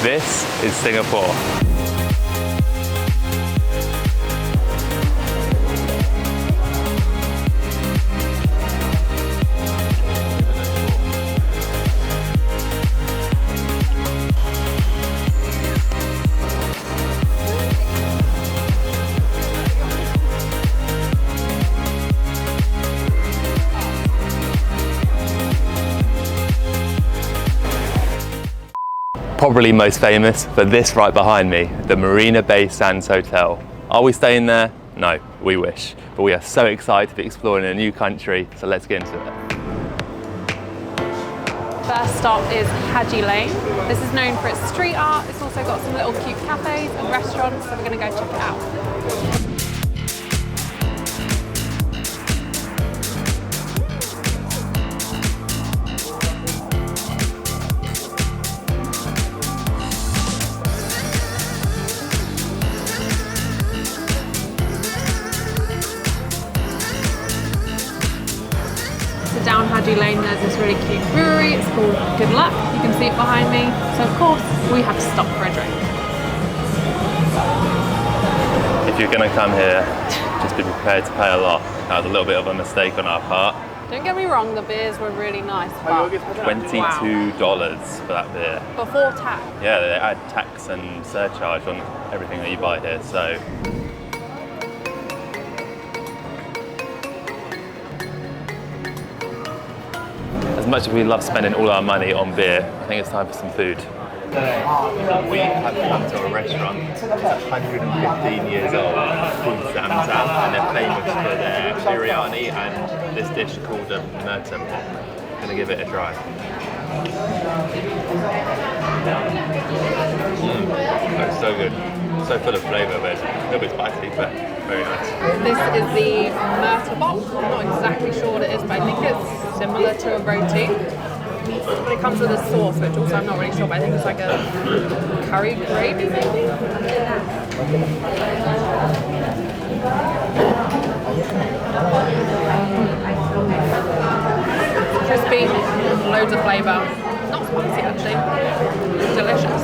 This is Singapore. Probably most famous for this right behind me, the Marina Bay Sands Hotel. Are we staying there? No, we wish. But we are so excited to be exploring a new country, so let's get into it. First stop is Haji Lane. This is known for its street art. It's also got some little cute cafes and restaurants, so we're going to go check it out. Down Haji Lane there's this really cute brewery, it's called Good Luck, you can see it behind me, so of course we have to stop for a drink. If you're going to come here, just be prepared to pay a lot. That was a little bit of a mistake on our part. Don't get me wrong, the beers were really nice, but $22 for that beer. before tax. Yeah, they add tax and surcharge on everything that you buy here, so. As much as we love spending all our money on beer, I think it's time for some food. We have come to a restaurant that's 115 years old called Zamzam, and they're famous for their biryani and this dish called a murtab. I'm gonna give it a try. That's so good. So full of flavour, but a little bit spicy, but very nice. This is the murtabak. I'm not exactly sure what it is, but I think it's similar to a roti. But it comes with a sauce, which also I'm not really sure, but I think it's like a curry gravy maybe? Crispy, loads of flavour. Not spicy actually, delicious.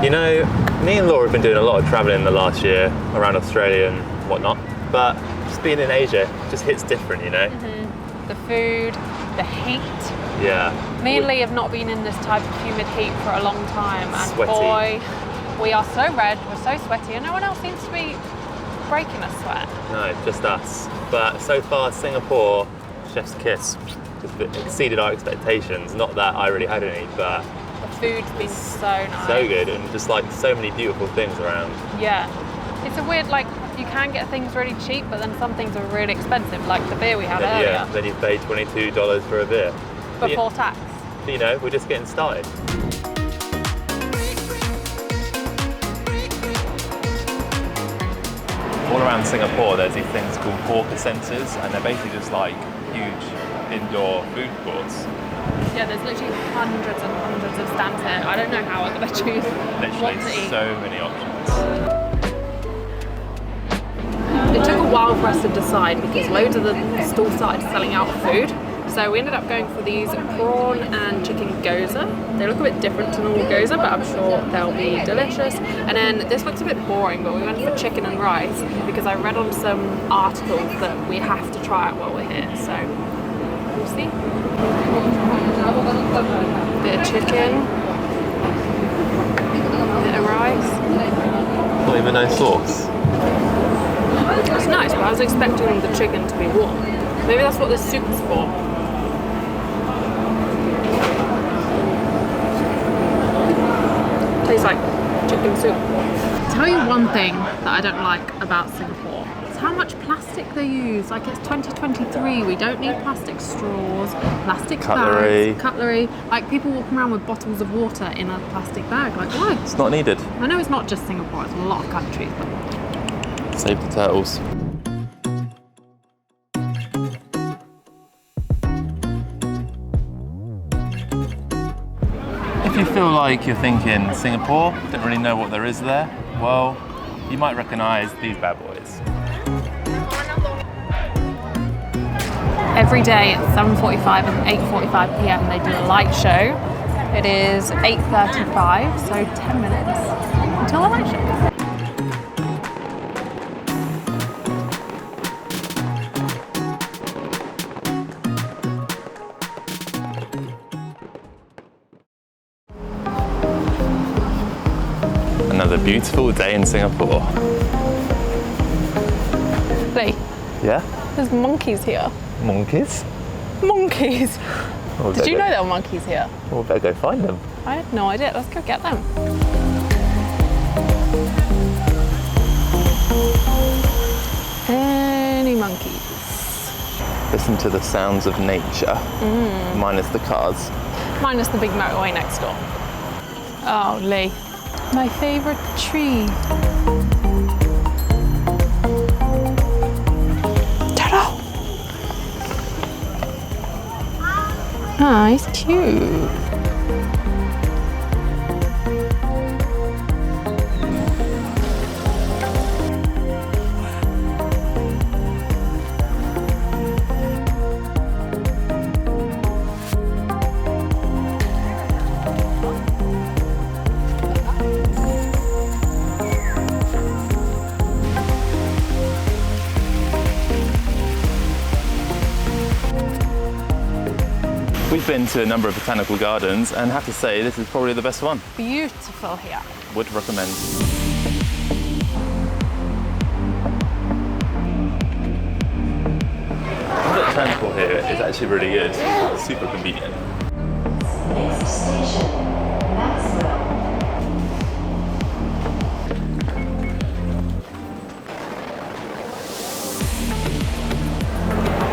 You know, me and Laura have been doing a lot of travelling in the last year around Australia and whatnot, but just being in Asia just hits different, you know? The food, the heat. Yeah. Me and Lee have not been in this type of humid heat for a long time, and Sweaty. boy, we are so red, we're so sweaty, and no one else seems to be breaking a sweat. No, just us. But so far, Singapore, chef's kiss, just exceeded our expectations. Not that I really had any, but The food's been so nice. so good, and just like so many beautiful things around. Yeah. It's a weird, like, you can get things really cheap, but then some things are really expensive, like the beer we had earlier. Yeah, then you pay $22 for a beer. Before tax. But, you know, we're just getting started. All around Singapore, there's these things called hawker centres, and they're basically just like huge indoor food courts. Yeah, there's literally hundreds and hundreds of stands here. I don't know how I'm going to choose what Literally to eat. so many options. It took a while for us to decide because loads of the stalls started selling out of food. So we ended up going for these prawn and chicken gyoza. They look a bit different to normal gyoza, but I'm sure they'll be delicious. And then this looks a bit boring, but we went for chicken and rice because I read on some articles that we have to try it while we're here. So we'll see. Bit of chicken, bit of rice. Not even no sauce. It's nice, but I was expecting the chicken to be warm. Maybe that's what this soup is for. Tastes like chicken soup. Tell you one thing that I don't like about Singapore. It's how much plastic they use. Like, it's 2023, we don't need plastic straws, plastic Cutlery. bags, cutlery. Like, people walking around with bottles of water in a plastic bag. Like, why? It's not needed. I know it's not just Singapore, it's a lot of countries, but Save the turtles. If you feel like you're thinking Singapore, don't really know what there is there, well, you might recognise these bad boys. every day at 7:45 and 8:45 p.m. they do a light show It is 8:35, so 10 minutes until election. Another beautiful day in Singapore. Lee, Yeah? there's monkeys here. Monkeys? Monkeys! Well, Did you know there were monkeys here? Well, better go find them. I had no idea. Let's go get them. Any monkeys? Listen to the sounds of nature, minus the cars. Minus the big motorway next door. Oh, Lee. My favourite tree. Ta-da! Ah, he's cute. We've been to a number of botanical gardens and have to say this is probably the best one. Beautiful here. Would recommend. Public transport here is actually really good. Super convenient. Next station, Maxwell.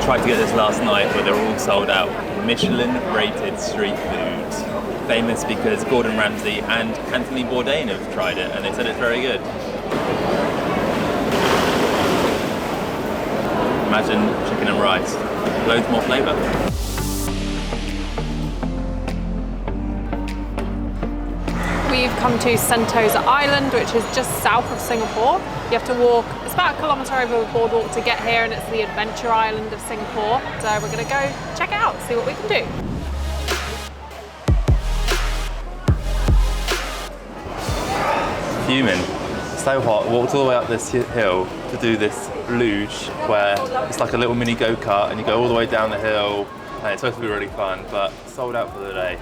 Tried to get this last night, but they're all sold out. Michelin-rated street food. Famous because Gordon Ramsay and Anthony Bourdain have tried it, and they said it's very good. Imagine chicken and rice. Loads more flavour. We've come to Sentosa Island, which is just south of Singapore. You have to walk, it's about a kilometre over the boardwalk to get here, and it's the adventure island of Singapore. So we're going to go check it out, see what we can do. Fuming. So hot. Walked all the way up this hill to do this luge where it's like a little mini go-kart and you go all the way down the hill, and it's supposed to be really fun, but sold out for the day.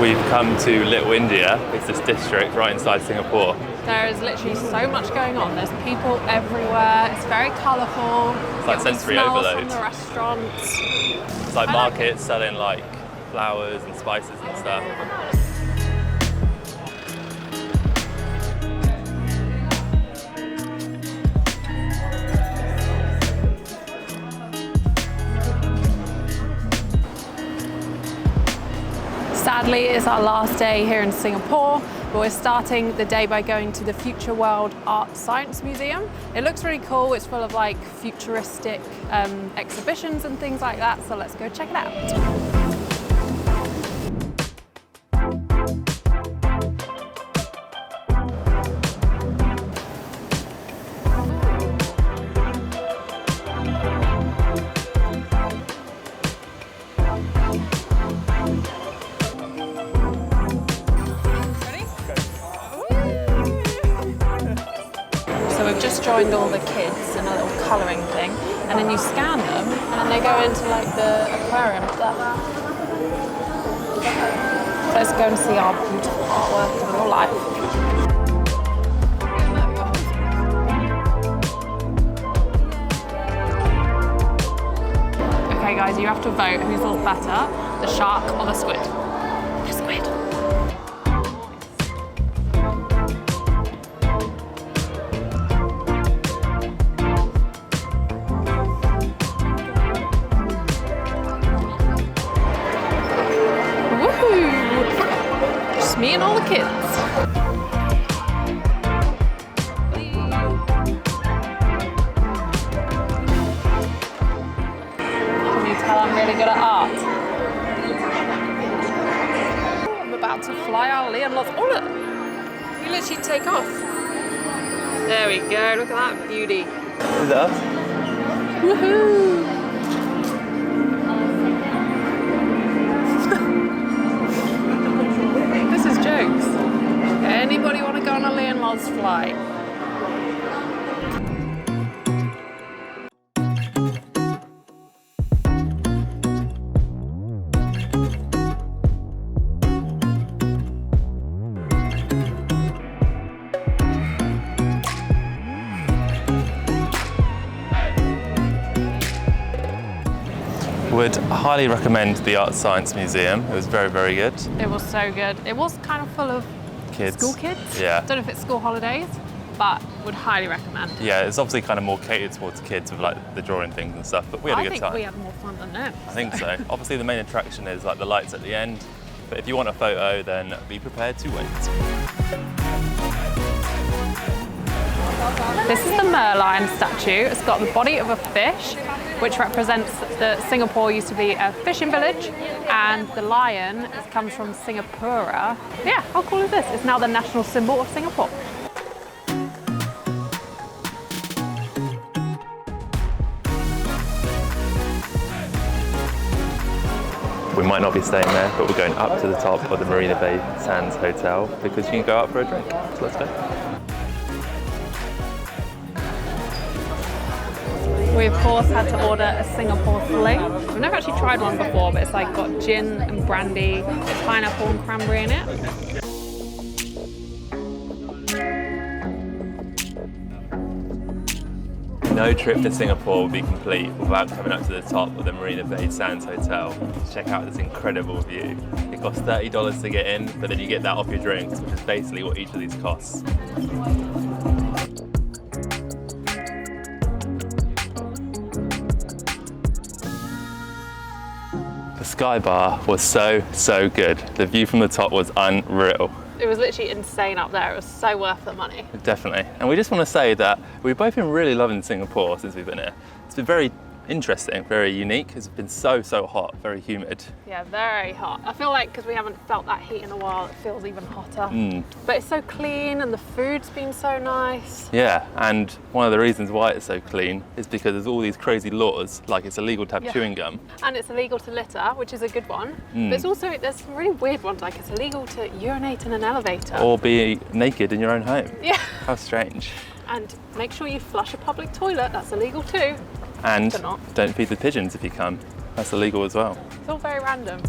We've come to Little India. It's this district right inside Singapore. There is literally so much going on. There's people everywhere. It's very colourful. It's like sensory overload. From the restaurants. It's like markets selling like flowers and spices and stuff. Sadly, it's our last day here in Singapore, but we're starting the day by going to the Future World Art Science Museum. It looks really cool. It's full of like futuristic exhibitions and things like that, so let's go check it out. So we've just joined all the kids in a little colouring thing, and then you scan them and then they go into like the aquarium there. So let's go and see our beautiful artwork in real life. Okay guys, you have to vote who's all better, the shark or the squid. The squid. Me and all the miles. Oh look, you literally take off. There we go, look at that beauty. Is that us? Woohoo! This is jokes. Anybody want to go on a Leonard's flight? Would highly recommend the Art Science Museum. It was very, very good. It was so good. It was kind of full of Kids. school kids. Yeah. Don't know if it's school holidays, but would highly recommend. Yeah, it's obviously kind of more catered towards kids with like the drawing things and stuff, but we had a good time. I think we had more fun than them. I think so. Obviously the main attraction is like the lights at the end, but if you want a photo, then be prepared to wait. This is the Merlion statue. It's got the body of a fish, which represents that Singapore used to be a fishing village, and the lion comes from Singapura. Yeah, how cool is this? It's now the national symbol of Singapore. We might not be staying there, but we're going up to the top of the Marina Bay Sands Hotel because you can go out for a drink. So let's go. We of course had to order a Singapore Sling. I've never actually tried one before, but it's like got gin and brandy, it's pineapple and cranberry in it. No trip to Singapore would be complete without coming up to the top of the Marina Bay Sands Hotel to check out this incredible view. It costs $30 to get in, but then you get that off your drinks, which is basically what each of these costs. The Sky Bar was so good. The view from the top was unreal. It was literally insane up there. It was so worth the money. Definitely. And we just want to say that we've both been really loving Singapore since we've been here. It's been very interesting, very unique. It's been so hot, very humid. Yeah, very hot. I feel like because we haven't felt that heat in a while, it feels even hotter. But it's so clean and the food's been so nice. Yeah, and one of the reasons why it's so clean is because there's all these crazy laws, like it's illegal to have chewing gum. And it's illegal to litter, which is a good one. But it's also, there's some really weird ones, like it's illegal to urinate in an elevator. Or be naked in your own home. Yeah. How strange. And make sure you flush a public toilet, that's illegal too. And But not. don't feed the pigeons if you come. That's illegal as well. It's all very random.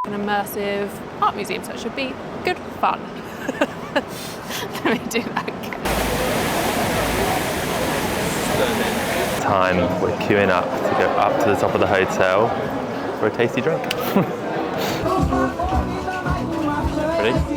An immersive art museum, so it should be good fun. Let me do that again. Time, we're queuing up to go up to the top of the hotel for a tasty drink. Ready?